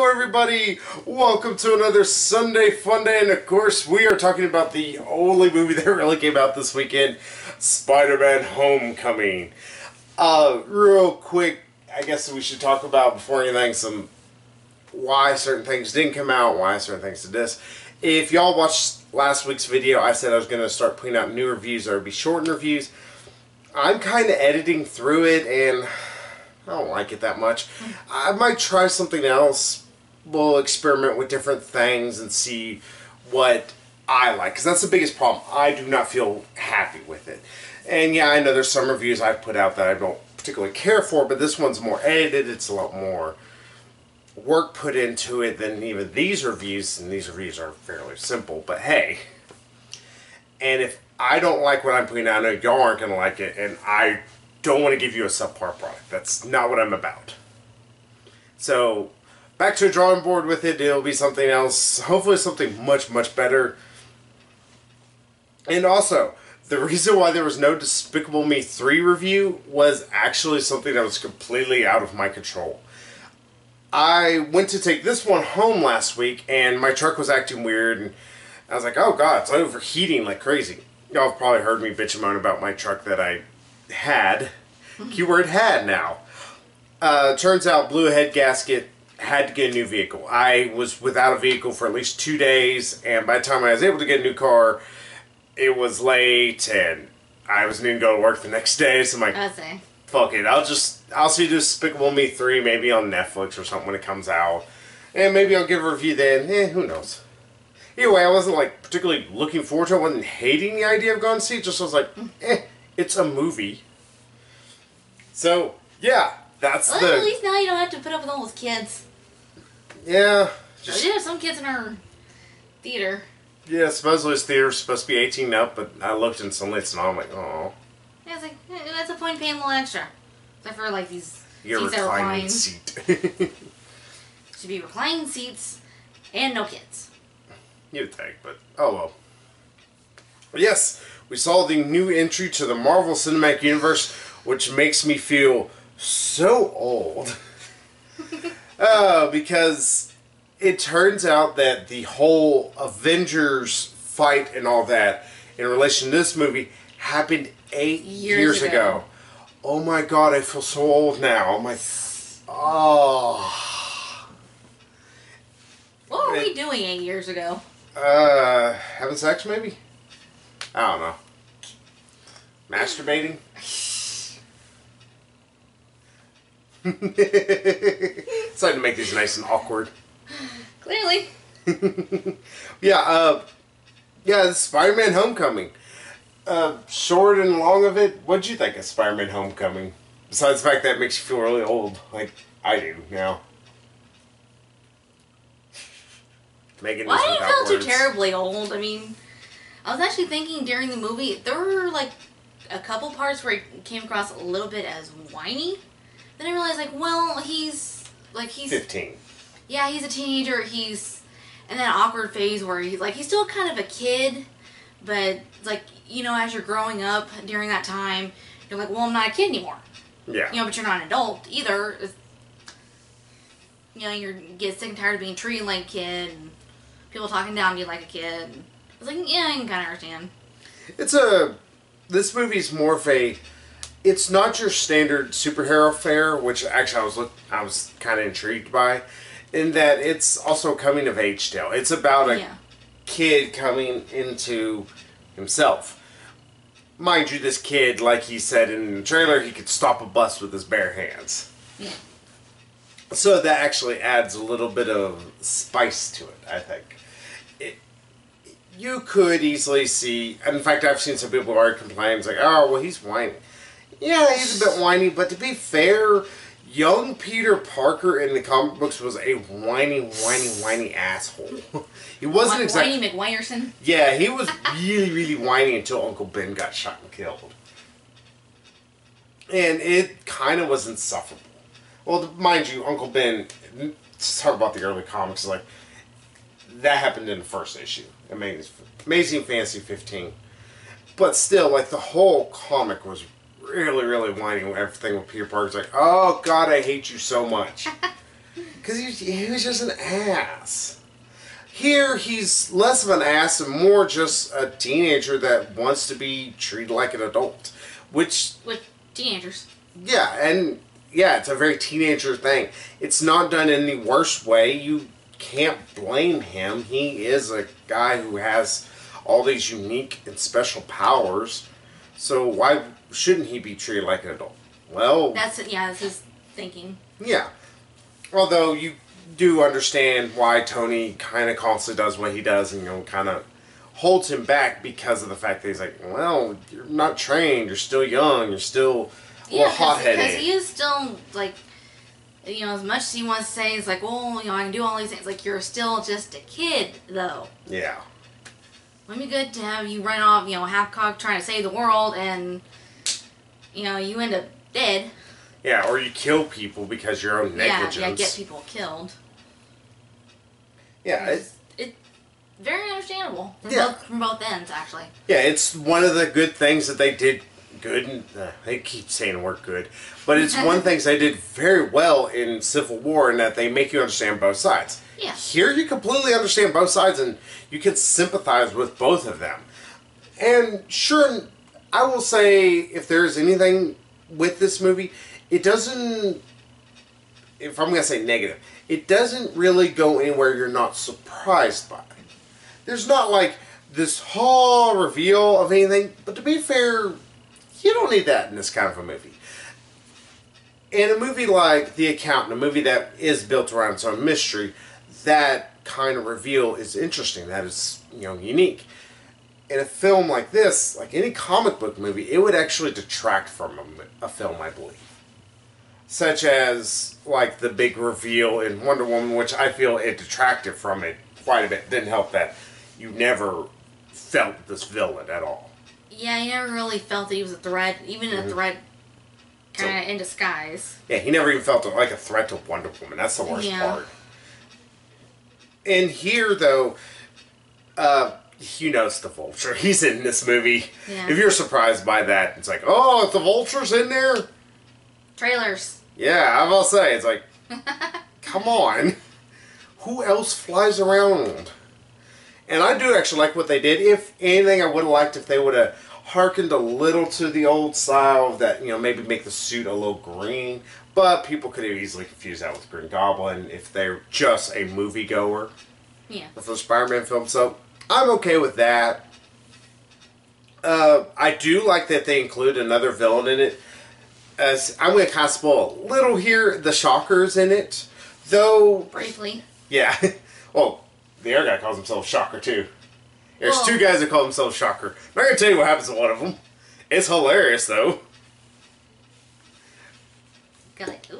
Hello everybody! Welcome to another Sunday Funday, and of course we are talking about the only movie that really came out this weekend, SpiderMan Homecoming. Real quick, I guess we should talk about, before anything, why certain things didn't come out, why certain things did this. If y'all watched last week's video, I said I was going to start putting out new reviews. There would be shortened reviews. I'm kind of editing through it, and I don't like it that much. I might try something else. We'll experiment with different things and see what I like. Because that's the biggest problem. I do not feel happy with it. And yeah, I know there's some reviews I've put out that I don't particularly care for, but this one's more edited. It's a lot more work put into it than even these reviews. And these reviews are fairly simple, but hey. And if I don't like what I'm putting out, I know y'all aren't going to like it, and I don't want to give you a subpar product. That's not what I'm about. So, back to a drawing board with it. It'll be something else. Hopefully something much, much better. And also, the reason why there was no Despicable Me 3 review was actually something that was completely out of my control. I went to take this one home last week, and my truck was acting weird, and I was like, oh god, it's overheating like crazy. Y'all have probably heard me bitch and moan about my truck that I had. Keyword had now. Turns out blew a head gasket, had to get a new vehicle. I was without a vehicle for at least 2 days, and by the time I was able to get a new car, it was late, and I was needing to go to work the next day, so I'm like, fuck it, I'll see Despicable Me 3 maybe on Netflix or something when it comes out, and maybe I'll give a review then, who knows. Either way, I wasn't like particularly looking forward to it. I wasn't hating the idea of going to see it. Just was like, it's a movie. So, yeah, that's well, at least now you don't have to put up with all those kids. Yeah. We do have some kids in our theater. Yeah, supposedly this theater's supposed to be 18 up, but I looked in some lists and I'm like, oh. Yeah, it's like, that's a point paying a little extra. Except for like these your seats that recline. Seat. Should be reclining seats and no kids. You'd think, but oh well. Yes, we saw the new entry to the Marvel Cinematic Universe, which makes me feel so old. Because it turns out that the whole Avengers fight and all that, in relation to this movie, happened 8 years ago. Oh my god, I feel so old now. I'm like, oh. What were we doing 8 years ago? Having sex maybe? I don't know. Masturbating? Decided to make these nice and awkward. Clearly. Yeah, Spider-Man Homecoming. Short and long of it, what'd you think of Spider-Man Homecoming? Besides the fact that it makes you feel really old, like I do now. Megan well, I didn't feel too terribly old. I mean, I was actually thinking during the movie, there were like a couple parts where he came across a little bit as whiny. Then I realized, like, well, he's 15. Yeah, he's a teenager. He's in that awkward phase where he's still kind of a kid, but like, you know, as you're growing up during that time, you're like, well, I'm not a kid anymore. Yeah. You know, but you're not an adult either. You know, you get sick and tired of being treated like a kid. And people talking down to you like a kid. I was like, yeah, I can kind of understand. This movie's more of it's not your standard superhero fare, which actually I was kind of intrigued by, in that it's also a coming of age tale. It's about a kid coming into himself. Mind you, this kid, like he said in the trailer, he could stop a bus with his bare hands. Yeah. So that actually adds a little bit of spice to it, I think. You could easily see, and in fact I've seen some people already complain, like, oh, well, he's whiny. Yeah, he's a bit whiny, but to be fair, young Peter Parker in the comic books was a whiny asshole. He wasn't exactly... Whiny McWinerson? Yeah, he was really, really whiny until Uncle Ben got shot and killed. And it kind of was insufferable. Well, mind you, Uncle Ben, let's talk about the early comics, like, that happened in the first issue. Amazing Fantasy 15. But still, like, the whole comic was really, really whining everything with Peter Parker's like, oh, God, I hate you so much. Because he was just an ass. Here, he's less of an ass and more just a teenager that wants to be treated like an adult. With teenagers. Yeah, and yeah, it's a very teenager thing. It's not done in the worst way. You can't blame him. He is a guy who has all these unique and special powers. So why shouldn't he be treated like an adult? Well, that's his thinking. Yeah. Although you do understand why Tony kind of constantly does what he does and, kind of holds him back because of the fact that he's like, well, you're not trained, you're still young, you're still hot-headed. Because he is still, like, as much as he wants to say, it's like, well, I can do all these things. Like, you're still just a kid, though. Yeah. Wouldn't it be good to have you run off, half-cocked trying to save the world and, you end up dead. Yeah, or you kill people because your own negligence. Yeah, get people killed. Yeah, it's very understandable from both ends, actually. Yeah, it's one of the good things that they did good. And, they keep saying the word good, but it's one of the things they did very well in Civil War in that they make you understand both sides. Yeah. Here you completely understand both sides and you can sympathize with both of them. And sure, I will say if there is anything with this movie, it doesn't, if I'm going to say negative, it doesn't really go anywhere you're not surprised by. There's not like this whole reveal of anything, but to be fair, you don't need that in this kind of a movie. In a movie like The Accountant, a movie that is built around some mystery, that kind of reveal is interesting. That is, unique. In a film like this, like any comic book movie, it would actually detract from a film, I believe. Such as, like, the big reveal in Wonder Woman, which I feel it detracted from it quite a bit. Didn't help that you never felt this villain at all. Yeah, you never really felt that he was a threat, even a threat kind of in disguise. Yeah, he never even felt like a threat to Wonder Woman. That's the worst part. And here, though, it's the Vulture. He's in this movie. Yeah. If you're surprised by that, it's like, oh, the Vulture's in there? Trailers. Yeah, I will say, it's like, come on. Who else flies around? And I do actually like what they did. If anything, I would have liked if they would have hearkened a little to the old style that, maybe make the suit a little green. But people could have easily confused that with Green Goblin if they're just a moviegoer. Yeah. For the Spider-Man film. So, I'm okay with that. I do like that they include another villain in it. As I'm going to kind of spoil a little here, the Shocker's in it. Though... Briefly. Yeah. Well, the other guy calls himself Shocker, too. There's two guys that call themselves Shocker. I'm not going to tell you what happens to one of them. It's hilarious, though. Ooh.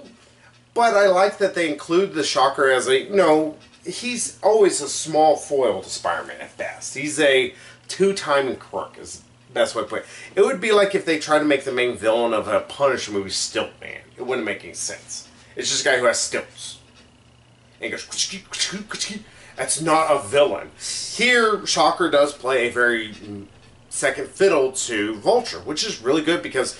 But I like that they include the Shocker as a... he's always a small foil to Spider-Man at best. He's a two-timing crook, is the best way to put it. It would be like if they tried to make the main villain of a Punisher movie Stiltman. It wouldn't make any sense. It's just a guy who has stilts. And he goes... That's not a villain. Here, Shocker does play a very second fiddle to Vulture, which is really good because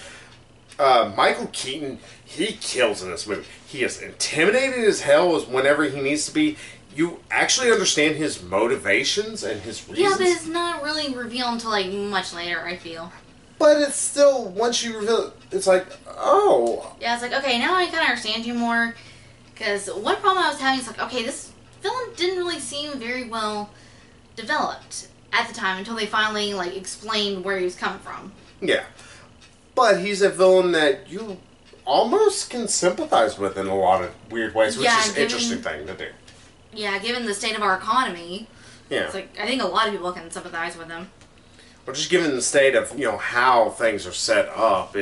Michael Keaton, he kills in this movie. He is intimidating as hell whenever he needs to be. You actually understand his motivations and his reasons. Yeah, but it's not really revealed until, much later, I feel. But it's still, once you reveal it, it's like, oh. Yeah, it's like, okay, now I kind of understand you more. Because one problem I was having is like, okay, this villain didn't really seem very well developed at the time until they finally, explained where he was coming from. Yeah. But he's a villain that you almost can sympathize with in a lot of weird ways, which is an interesting thing to do. Yeah, given the state of our economy, yeah, it's I think a lot of people can sympathize with him. Well, just given the state of, how things are set up,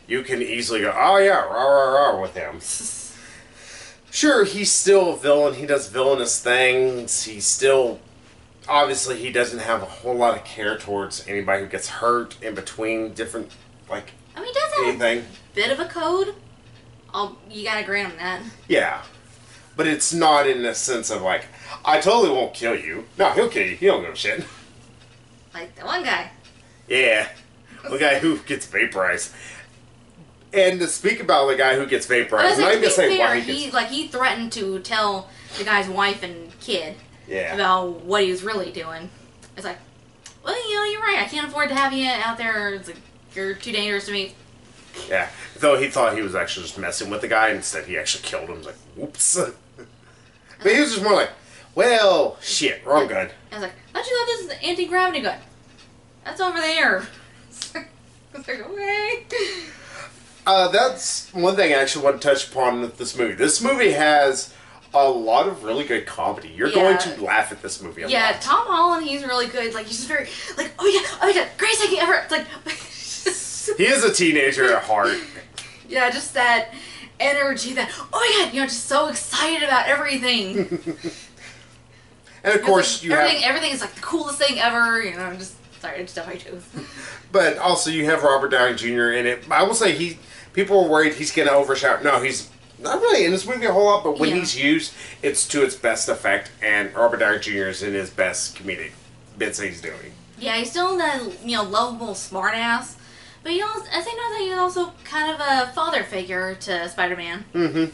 you can easily go, oh yeah, rah, rah, rah, with him. Sure, he's still a villain. He does villainous things. He's still... Obviously, he doesn't have a whole lot of care towards anybody who gets hurt in between different, he does have a bit of a code. You gotta grant him that. Yeah. But it's not in the sense of, I totally won't kill you. No, he'll kill you. He don't give a shit. Like the one guy. Yeah. The guy who gets vaporized. And to speak about the guy who gets vaporized, I'm not even to gonna say fair, why he gets... he threatened to tell the guy's wife and kid about what he was really doing. It's like, well, you know, you're right. I can't afford to have you out there. It's like, you're too dangerous to me. Yeah, though he thought he was actually just messing with the guy. Instead, he actually killed him. He was like, whoops. But he was just more like, well, shit, wrong gun. I was like, don't you know this is an anti-gravity gun? That's over there. I was like, okay. That's one thing I actually want to touch upon with this movie. This movie has a lot of really good comedy. You're going to laugh at this movie a lot. Yeah, Tom Holland, he's really good. Like, he's just very, like, oh yeah, greatest thing ever. It's like... He is a teenager at heart. Yeah, just that energy, that, oh my god, you know, just so excited about everything. And of course, like, everything is like the coolest thing ever, you know, sorry, I just don't like tooth. But also, you have Robert Downey Jr. in it. I will say, people were worried he's going to overshadow. No, he's not really in this movie a whole lot, but when he's used, it's to its best effect, and Robert Downey Jr. is in his best comedic bits that he's doing. Yeah, he's still the, you know, lovable smartass. But you know, I think that he's also kind of a father figure to Spider-Man. Mm-hmm.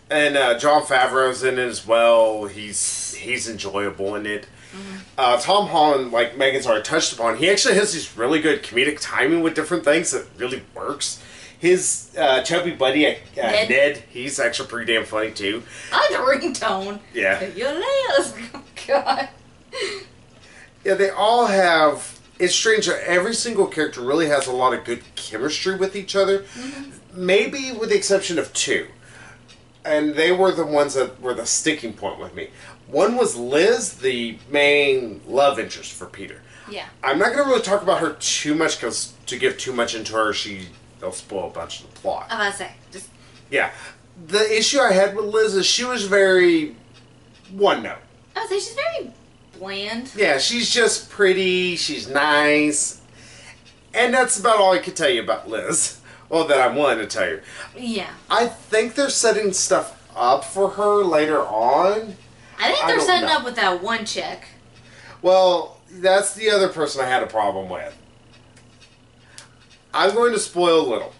And Jon Favreau's in it as well. He's enjoyable in it. Mm-hmm. Tom Holland, like Megan's already touched upon, he actually has this really good comedic timing with different things that really works. His chubby buddy, Ned, he's actually pretty damn funny too. I like the ringtone. Yeah. Oh, God. Yeah, they all have... It's strange that every single character really has a lot of good chemistry with each other. Mm-hmm. Maybe with the exception of two. And they were the ones that were the sticking point with me. One was Liz, the main love interest for Peter. Yeah. I'm not going to really talk about her too much because to give too much into her, they'll spoil a bunch of the plot. I'm about to say, just... Yeah. The issue I had with Liz is she was very one note. I would say she's very... bland. Yeah, she's just pretty, she's nice. And that's about all I could tell you about Liz. Well, that I'm willing to tell you. Yeah. I think they're setting stuff up for her later on. I think they're setting up with that one chick. Well, that's the other person I had a problem with. I'm going to spoil a little.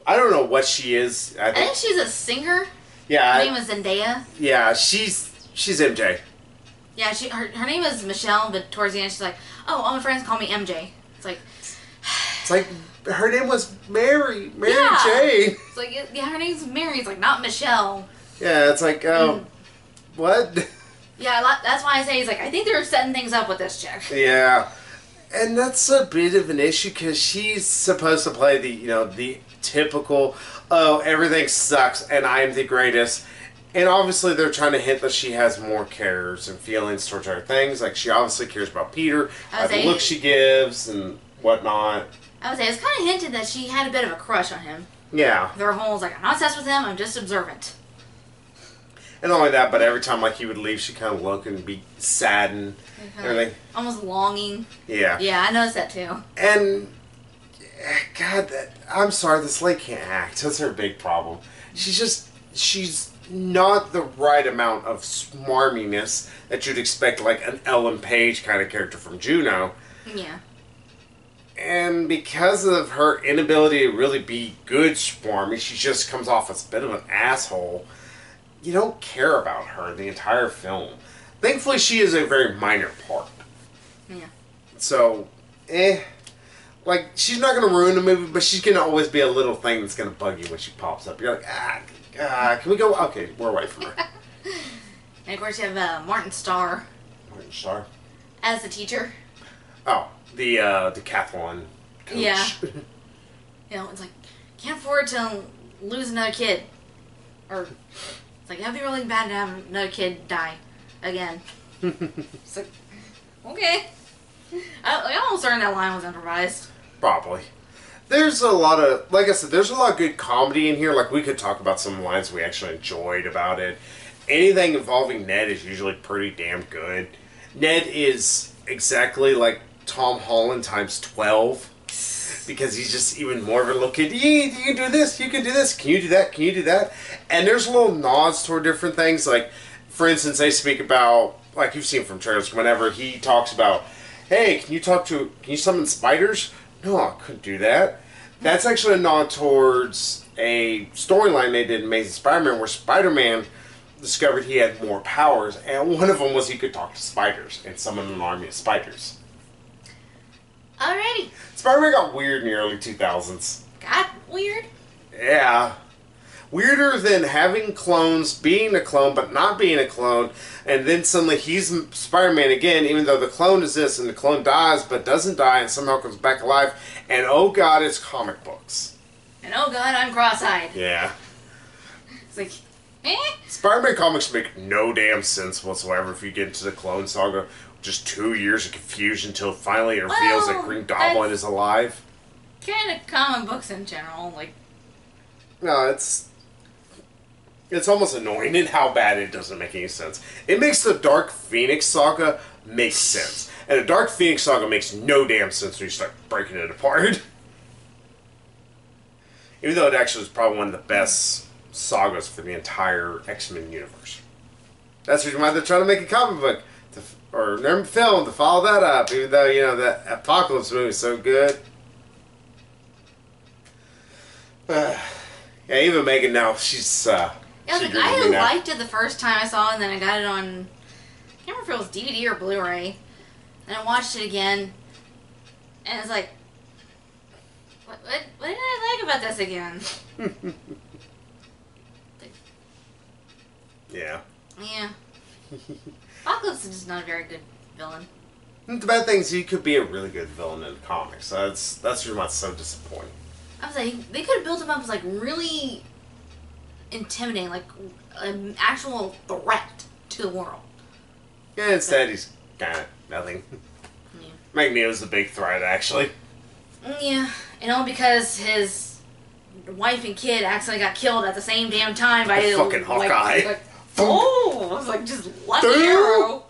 I don't know what she is. I think she's a singer. Yeah. Her name is Zendaya. Yeah, she's MJ. Yeah, her name is Michelle, but towards the end she's like, oh, all my friends call me MJ. It's like her name was Mary Jane. It's like, yeah, her name's Mary. It's like, not Michelle. Yeah, it's like, what? Yeah, that's why I say, it's like, I think they're setting things up with this chick. Yeah. And that's a bit of an issue because she's supposed to play the typical, oh, everything sucks and I'm the greatest. And obviously they're trying to hint that she has more cares and feelings towards other things. Like, she obviously cares about Peter, the look she gives and whatnot. I would say, it's kind of hinted that she had a bit of a crush on him. Yeah. Their whole, like, I'm not obsessed with him, I'm just observant. And not only that, but every time, like, he would leave, she'd kind of look and be sad and everything. Almost longing. Yeah. Yeah, I noticed that too. And, God, I'm sorry, this lady can't act. That's her big problem. She's not the right amount of smarminess that you'd expect, like an Ellen Page kind of character from Juno. Yeah. And because of her inability to really be good smarmy, she just comes off as a bit of an asshole. You don't care about her the entire film. Thankfully, she is a very minor part. Yeah. So, like, she's not going to ruin the movie, but she's going to always be a little thing that's going to bug you when she pops up. You're like, can we go? Okay, we're away from her. And of course, you have Martin Starr. Martin Starr? As the teacher. Oh, the decathlon coach. Yeah. You know, it's like, can't afford to lose another kid. Or, it's like, that'd be really bad to have another kid die again. It's like, okay. I almost learned that line was improvised. Probably. There's a lot of, like I said, there's a lot of good comedy in here. Like, we could talk about some lines we actually enjoyed about it. Anything involving Ned is usually pretty damn good. Ned is exactly like Tom Holland times 12. Because he's just even more of a little kid. You can do this, you can do this, can you do that, can you do that? And there's little nods toward different things. Like, for instance, they speak about, like you've seen from trailers, whenever he talks about, hey, can you summon spiders? No, I couldn't do that. That's actually a nod towards a storyline they did in Amazing Spider-Man where Spider-Man discovered he had more powers, and one of them was he could talk to spiders and summon an army of spiders. Alrighty. Spider-Man got weird in the early 2000s. Got weird? Yeah. Weirder than having clones, being a clone, but not being a clone, and then suddenly he's Spider-Man again, even though the clone is this, and the clone dies, but doesn't die, and somehow comes back alive, and oh god, it's comic books. And oh god, I'm cross-eyed. Yeah. It's like, eh? Spider-Man comics make no damn sense whatsoever if you get into the Clone Saga. Just 2 years of confusion until finally it reveals that Green Goblin is alive. Kind of comic books in general, like... No, it's almost annoying in how bad it doesn't make any sense. It makes the Dark Phoenix Saga make sense. And the Dark Phoenix Saga makes no damn sense when you start breaking it apart. Even though it actually is probably one of the best sagas for the entire X-Men universe. That's the reason why they're trying to make a comic book. Or film to follow that up. Even though, you know, that Apocalypse movie is so good. Yeah, even Megan now, she's... Yeah, I liked it the first time I saw it, and then I got it on... I can't remember if it was DVD or Blu-ray. And I watched it again, and it's like... What did I like about this again? Yeah. Yeah. Apocalypse is just not a very good villain. The bad thing is he could be a really good villain in the comics. That's what's so disappointing. I was like, they could have built him up as like really intimidating, like an actual threat to the world. Yeah, instead he's kind of nothing. Yeah. Magneto's the big threat, actually. Yeah, and all because his wife and kid accidentally got killed at the same damn time by fucking Hawkeye. Oh, it was like just lucky arrow.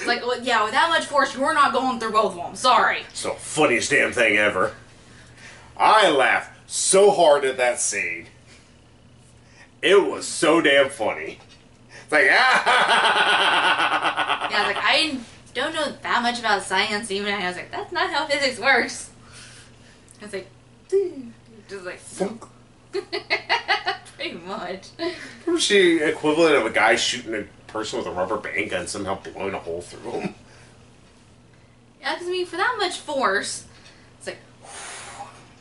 Like, well, yeah, with that much force, you're not going through both of them. Sorry. It's the funniest damn thing ever. I laughed so hard at that scene. It was so damn funny. It's like, ah! Yeah, like, I don't know that much about science even. I was like, that's not how physics works. I was like, just like, pretty much. Was she equivalent of a guy shooting a person with a rubber band gun somehow blowing a hole through him? Yeah, because I mean, for that much force, it's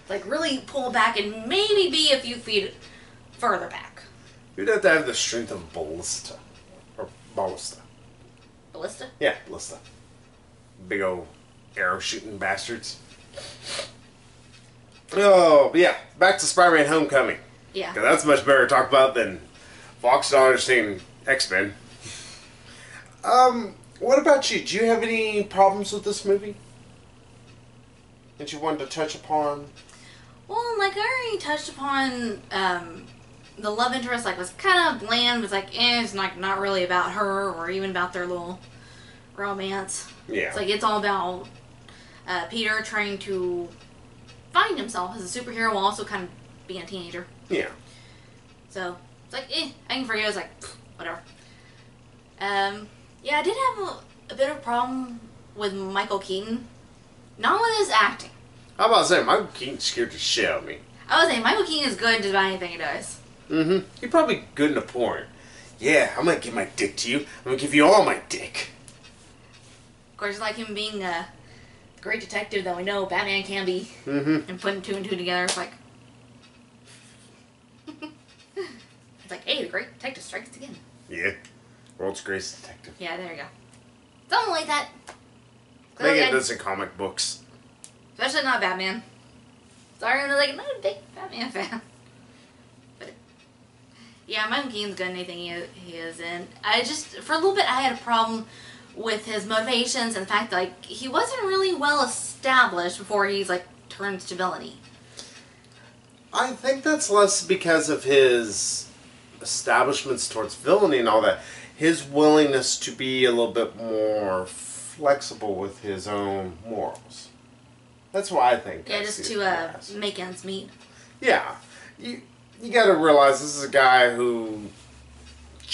like really pull back and maybe be a few feet further back. You'd have to have the strength of a ballista. Or ballista. Ballista? Yeah, ballista. Big old arrow shooting bastards. Oh, but yeah, back to Spider-Man Homecoming. Yeah. Because that's much better to talk about than Fox not understanding X-Men. What about you? Do you have any problems with this movie that you wanted to touch upon? Well, like I already touched upon, the love interest was kind of bland. Was like, it's not really about her or even about their little romance. Yeah. It's like it's all about Peter trying to find himself as a superhero while also kind of being a teenager. Yeah. So it's like, I can forget. I was like, whatever. Yeah, I did have a bit of a problem with Michael Keaton. Not with his acting. How about saying Michael Keaton scared the shit out of me. I was saying Michael Keaton is good just about anything he does. Mm-hmm. He's probably good in a porn. Yeah, I'm gonna give my dick to you. I'm gonna give you all my dick. Of course, like him being a great detective that we know Batman can be. Mm-hmm. And putting two and two together, it's like... it's like, hey, the great detective strikes again. Yeah. World's greatest detective. Yeah, there you go. Something like that. They get this in comic books. Especially not Batman. Sorry, I'm not a big Batman fan. But, yeah, Michael Keaton's good in anything he is in. I just, for a little bit, I had a problem with his motivations and the fact that, he wasn't really well established before he's, turns to villainy. I think that's less because of his establishments towards villainy and all that. His willingness to be a little bit more flexible with his own morals. That's why I think. Yeah, just to make ends meet. Yeah, you got to realize this is a guy who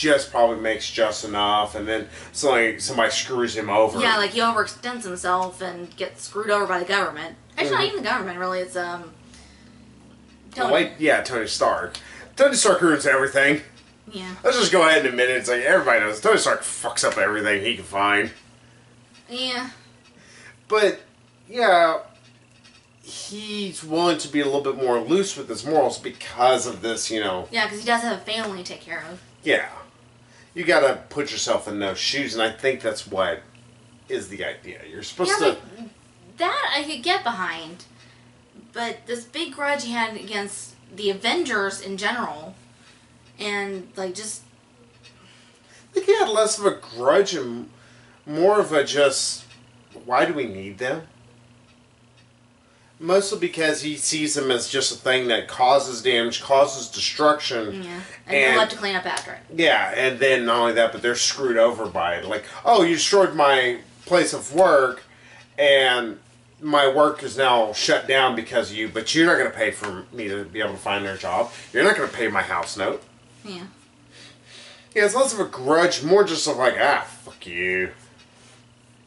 just probably makes just enough, and then somebody screws him over. Yeah, like he overextends himself and gets screwed over by the government. Actually, not even the government, really. It's Tony. Oh, wait, yeah, Tony Stark. Tony Stark ruins everything. Yeah. Let's just go ahead and admit it. It's like everybody knows Tony Stark fucks up everything he can find. Yeah. But yeah, he's willing to be a little bit more loose with his morals because of this, you know. Yeah, because he does have a family to take care of. Yeah. You gotta put yourself in those shoes, and I think that's what is the idea. You're supposed to... Like, that I could get behind. But this big grudge he had against the Avengers in general, and, like, just... I think he had less of a grudge and more of a just, why do we need them? Mostly because he sees them as just a thing that causes damage, causes destruction. Yeah, and they'll have to clean up after it. Yeah, and then not only that, but they're screwed over by it. Like, oh, you destroyed my place of work, and my work is now shut down because of you, but you're not going to pay for me to be able to find their job. You're not going to pay my house note. Yeah. Yeah, it's less of a grudge, more just of like, fuck you.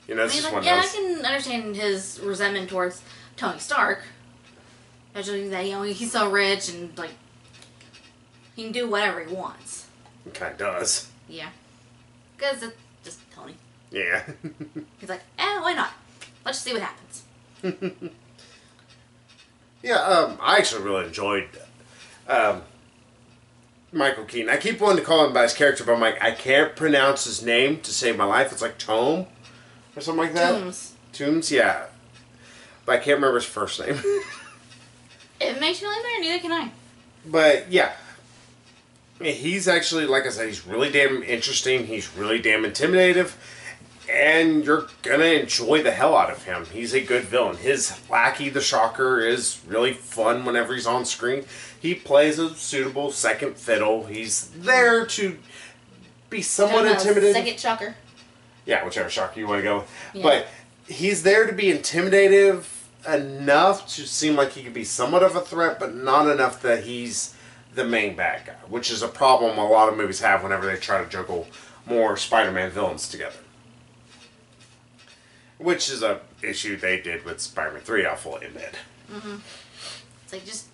You know, it's just one of those. I can understand his resentment towards Tony Stark. Especially that, you know, he's so rich and, like, he can do whatever he wants. He kind of does. Yeah. Because it's just Tony. Yeah. He's like, why not? Let's see what happens. Yeah, I actually really enjoyed Michael Keaton. I keep wanting to call him by his character, but I'm like, I can't pronounce his name to save my life. It's like Tome or something like that. Toombs, yeah. But I can't remember his first name. It makes you really matter, neither can I. But, yeah. He's actually, like I said, he's really damn interesting. He's really damn intimidative. And you're going to enjoy the hell out of him. He's a good villain. His Lackey the Shocker is really fun whenever he's on screen. He plays a suitable second fiddle. He's there to be somewhat intimidating. Second Shocker. Yeah, whichever Shocker you want to go with. Yeah. But he's there to be intimidative enough to seem like he could be somewhat of a threat, but not enough that he's the main bad guy, which is a problem a lot of movies have whenever they try to juggle more Spider-Man villains together. Which is a issue they did with Spider-Man 3, I'll fully admit. Mm-hmm. It's like just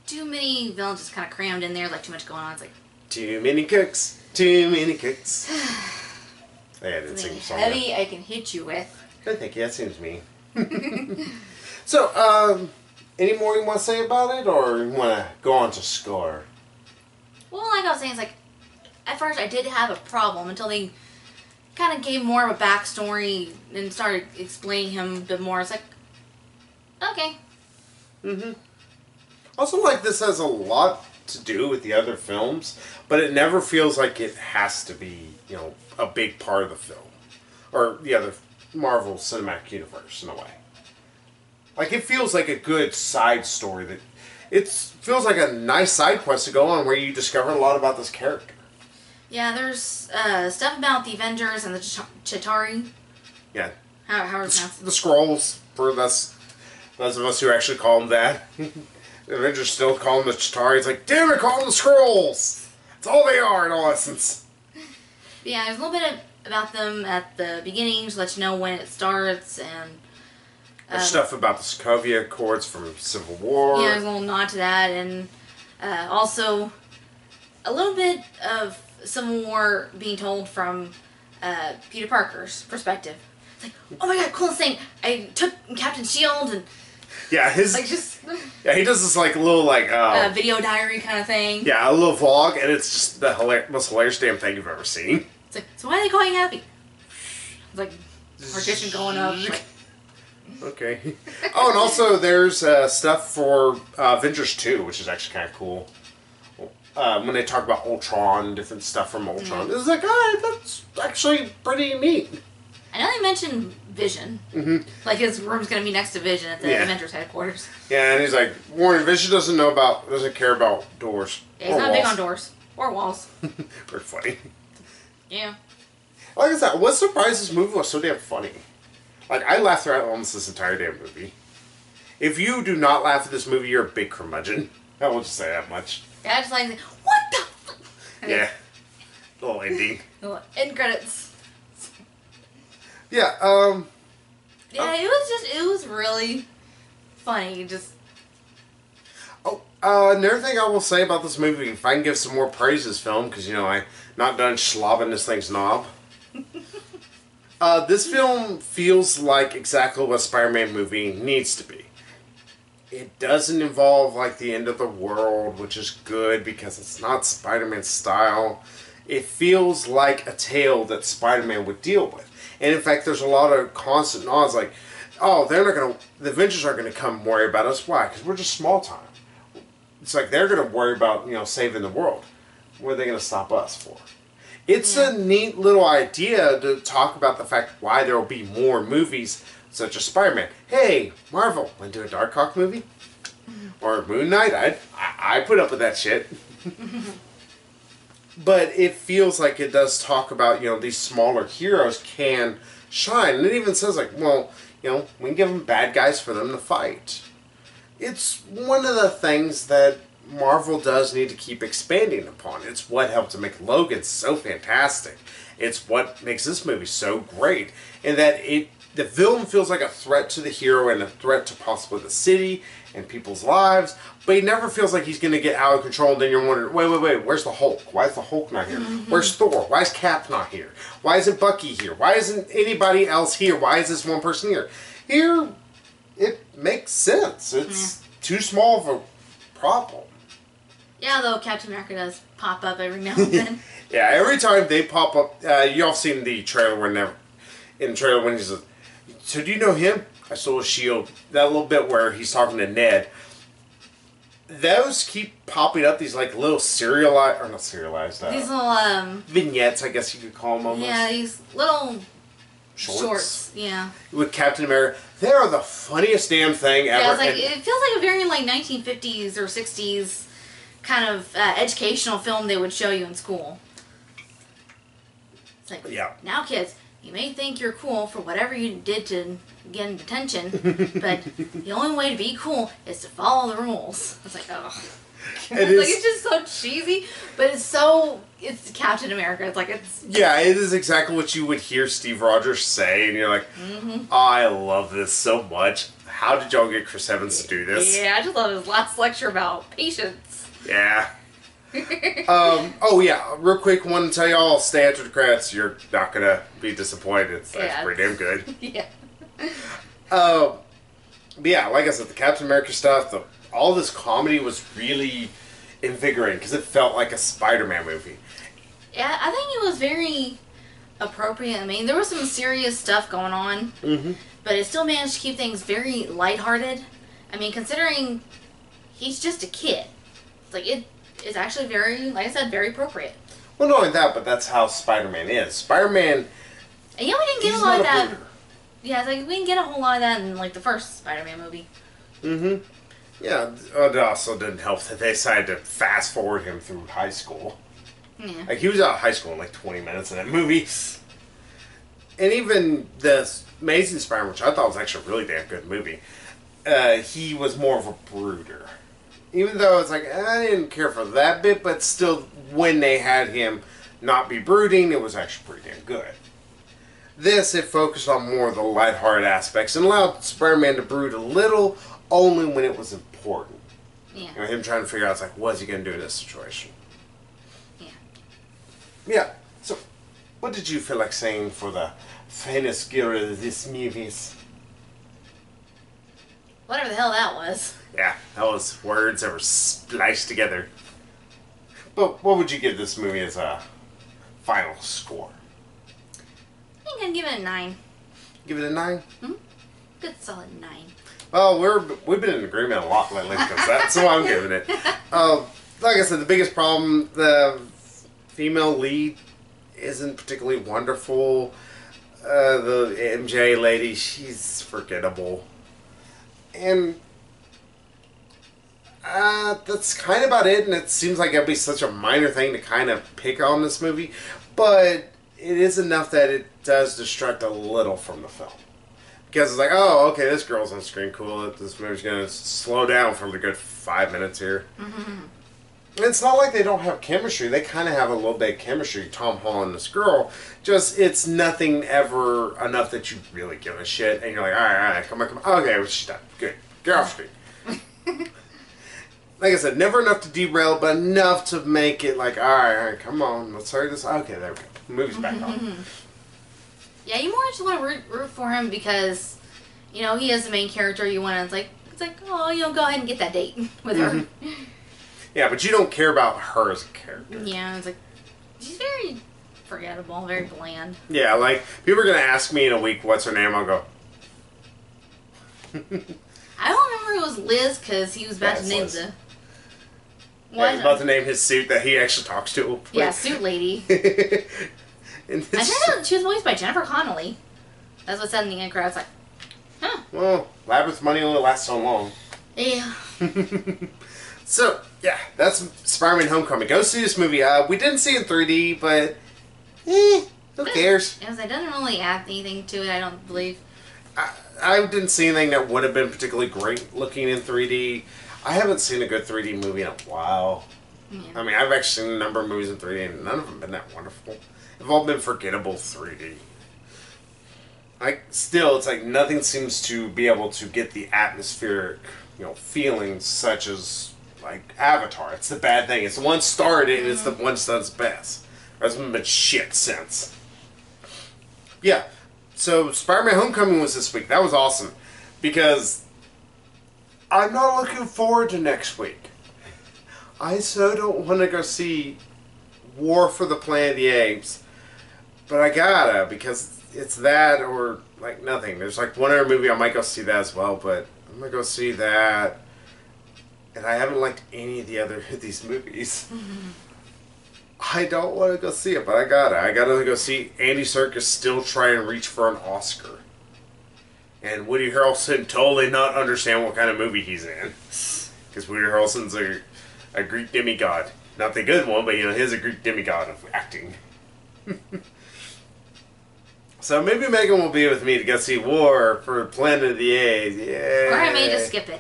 too many villains just kind of crammed in there, like too much going on. It's like... Too many cooks. Too many cooks. Yeah, I didn't sing the song. Heavy I can hit you with. I think, yeah, that seems mean. So, any more you want to say about it, or you want to go on to score? Well, like I was saying, it's like, at first I did have a problem until they kind of gave more of a backstory and started explaining him a bit more. It's like, okay. Mm-hmm. Also, like, this has a lot to do with the other films, but it never feels like it has to be, you know, a big part of the film. Or the other Marvel Cinematic Universe, in a way. Like, it feels like a good side story that... It feels like a nice side quest to go on where you discover a lot about this character. Yeah, there's stuff about the Avengers and the Chitauri. Yeah. How are it pronounced? The Skrulls, for those of us who actually call them that. The Avengers still call them the Chitauri. It's like, damn it, call them the Skrulls! That's all they are in all essence. Yeah, there's a little bit about them at the beginning to let you know when it starts, and... There's stuff about the Sokovia Accords from Civil War. Yeah, there's a little nod to that, and also a little bit of Civil War being told from Peter Parker's perspective. It's like, oh my god, coolest thing! I took Captain Shield and yeah, like just yeah, he does this like little like video diary kind of thing. Yeah, a little vlog, and it's just the most hilarious damn thing you've ever seen. It's like, so why are they calling you Happy? It's like partition going up. Like, okay. Oh, and also there's stuff for Avengers 2, which is actually kind of cool. When they talk about Ultron, different stuff from Ultron. It's like, that's actually pretty neat. I know they mentioned Vision. Mm-hmm. Like his room's going to be next to Vision at the Avengers headquarters. Yeah, and he's like, Warren, Vision doesn't care about doors. Yeah, he's not big on doors. Or walls. Pretty funny. Yeah. Like I said, what surprised this movie was so damn funny. Like, I laughed throughout almost this entire damn movie. If you do not laugh at this movie, you're a big curmudgeon. I will just say that much. Yeah, I just like, what the fuck? Yeah. Little ending. End credits. Yeah, Yeah, it was really funny. Just. Oh, another thing I will say about this movie, if I can give some more praise to this film, because, I'm not done slobbing this thing's knob. This film feels like exactly what a Spider-Man movie needs to be. It doesn't involve, like, the end of the world, which is good, because it's not Spider-Man's style. It feels like a tale that Spider-Man would deal with. And, in fact, there's a lot of constant nods, like, oh, the Avengers aren't going to come worry about us. Why? Because we're just small time. It's like they're going to worry about, saving the world. What are they going to stop us for? It's a neat little idea to talk about the fact why there will be more movies such as Spider-Man. Hey, Marvel, want to do a Dark Hawk movie? Or Moon Knight? I put up with that shit. But it feels like it does talk about, these smaller heroes can shine. And it even says, like, well, we can give them bad guys for them to fight. It's one of the things that Marvel does need to keep expanding upon. It's what helped to make Logan so fantastic. It's what makes this movie so great. In that the villain feels like a threat to the hero and a threat to possibly the city and people's lives, but he never feels like he's going to get out of control, and then you're wondering, wait, where's the Hulk? Why is the Hulk not here? Where's Thor? Why is Cap not here? Why isn't Bucky here? Why isn't anybody else here? Why is this one person here? Here, it makes sense. It's too small of a problem. Yeah, though Captain America does pop up every now and then. Yeah, every time they pop up, you all seen the trailer when he's like, so do you know him? I stole his shield. That little bit where he's talking to Ned. Those keep popping up, these like little not serialized. These little vignettes, I guess you could call them almost. Yeah, these little shorts. Yeah. With Captain America. They are the funniest damn thing ever. Yeah, it's like, it feels like a very like 1950s or 60s kind of educational film they would show you in school. It's like, now kids, you may think you're cool for whatever you did to get attention, but the only way to be cool is to follow the rules. It's like, oh. It's just so cheesy, but it's Captain America. It's like, Yeah, it is exactly what you would hear Steve Rogers say, and you're like, I love this so much. How did y'all get Chris Evans to do this? Yeah, I just love his last lecture about patience. Yeah. Oh yeah, real quick, want to tell y'all, stay after the credits. You're not gonna be disappointed. It's pretty damn good. Yeah. But yeah, like I said, the Captain America stuff, all this comedy was really invigorating because it felt like a Spider-Man movie. Yeah, I think it was very appropriate. I mean, there was some serious stuff going on, but it still managed to keep things very lighthearted. I mean, considering he's just a kid, it's like it's actually very, like I said, very appropriate. Well, not only that, but that's how Spider-Man is. Spider-Man. And yeah, we didn't get a lot of that. Yeah, it's like we didn't get a whole lot of that in like the first Spider-Man movie. Yeah, it also didn't help that they decided to fast forward him through high school. Yeah. Like, he was out of high school in like 20 minutes in that movie. And even the Amazing Spider-Man, which I thought was actually a really damn good movie, he was more of a brooder. Even though it's like, I didn't care for that bit, but still, when they had him not be brooding, it was actually pretty damn good. This, it focused on more of the lighthearted aspects and allowed Spider-Man to brood a little, only when it was important. Yeah. Him trying to figure out, it's like, what is he going to do in this situation? Yeah. Yeah. So, what did you feel like saying for the finest girl of this movies? Whatever the hell that was. Yeah, that was words that were spliced together. But what would you give this movie as a final score? I think I'd give it a 9. Give it a 9? Good solid 9. Well, we've been in agreement a lot lately because that's what I'm giving it. Like I said, the biggest problem, the female lead isn't particularly wonderful. The MJ lady, she's forgettable. And that's kind of about it, and it seems like it'd be such a minor thing to kind of pick on this movie, but it is enough that it does distract a little from the film. Because it's like, oh, okay, this girl's on screen, cool, this movie's going to slow down for a good 5 minutes here. It's not like they don't have chemistry. They kind of have a little bit of chemistry, Tom Holland and this girl. Just, it's nothing ever enough that you really give a shit. And you're like, alright, come on. Okay, well, she's done. Good. Get off the street. Like I said, never enough to derail, but enough to make it like, alright, come on. Let's hurry this. Okay, there we go. The movie's back on. Yeah, you more just want to root for him because, you know, he is the main character. You want to, it's like, oh, you know, go ahead and get that date with her. Yeah, but you don't care about her as a character. Yeah, it's like, she's very forgettable, very bland. Yeah, like, people are going to ask me in a week, what's her name? I'll go. I don't remember it was Liz because he was about to name the... Yeah, he was about to name his suit that he actually talks to. Yeah, suit lady. I think she was voiced by Jennifer Connelly. That's what said in the end crowd. It's like, huh. Well, Labyrinth money only lasts so long. Yeah. So, yeah, that's Spider-Man Homecoming. Go see this movie. We didn't see it in 3D, but who cares? It doesn't really add anything to it, I don't believe. I didn't see anything that would have been particularly great looking in 3D. I haven't seen a good 3D movie in a while. Yeah. I mean, I've actually seen a number of movies in 3D, and none of them have been that wonderful. They've all been forgettable 3D. Still, it's like nothing seems to be able to get the atmospheric, feelings such as, like, Avatar. It's the bad thing. It's the one started, and it's the one that does best. There's been shit since. Yeah. So, Spider-Man Homecoming was this week. That was awesome. Because I'm not looking forward to next week. I so don't want to go see War for the Planet of the Apes. But I gotta, because it's that or, like, nothing. There's, like, one other movie I might go see that as well, but I'm gonna go see that. And I haven't liked any of the other of these movies. I don't want to go see it, but I gotta. I gotta go see Andy Serkis still try and reach for an Oscar. And Woody Harrelson totally not understand what kind of movie he's in. Because Woody Harrelson's a Greek demigod. Not the good one, but he's a Greek demigod of acting. So maybe Megan will be with me to go see War for Planet of the Apes. Yay. Or I may just skip it.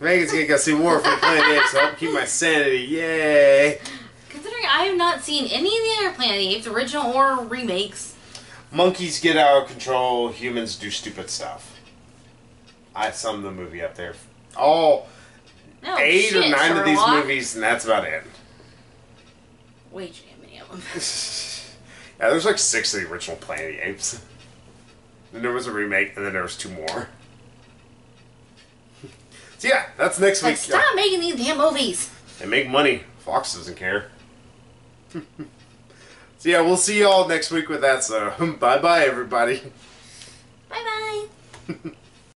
Megan's gonna go see War for the Planet of the Apes, so I'll keep my sanity. Yay! Considering I have not seen any of the other Planet of the Apes, original or remakes. Monkeys get out of control, humans do stupid stuff. I summed the movie up there. All 8 or 9 Sherlock. of these movies, and that's about it. Way too many of them. Yeah, there's like 6 of the original Planet of the Apes. Then there was a remake, and then there was 2 more. So yeah, that's next week. Stop making these damn movies. They make money. Fox doesn't care. So yeah, we'll see y'all next week with that. So bye bye, everybody.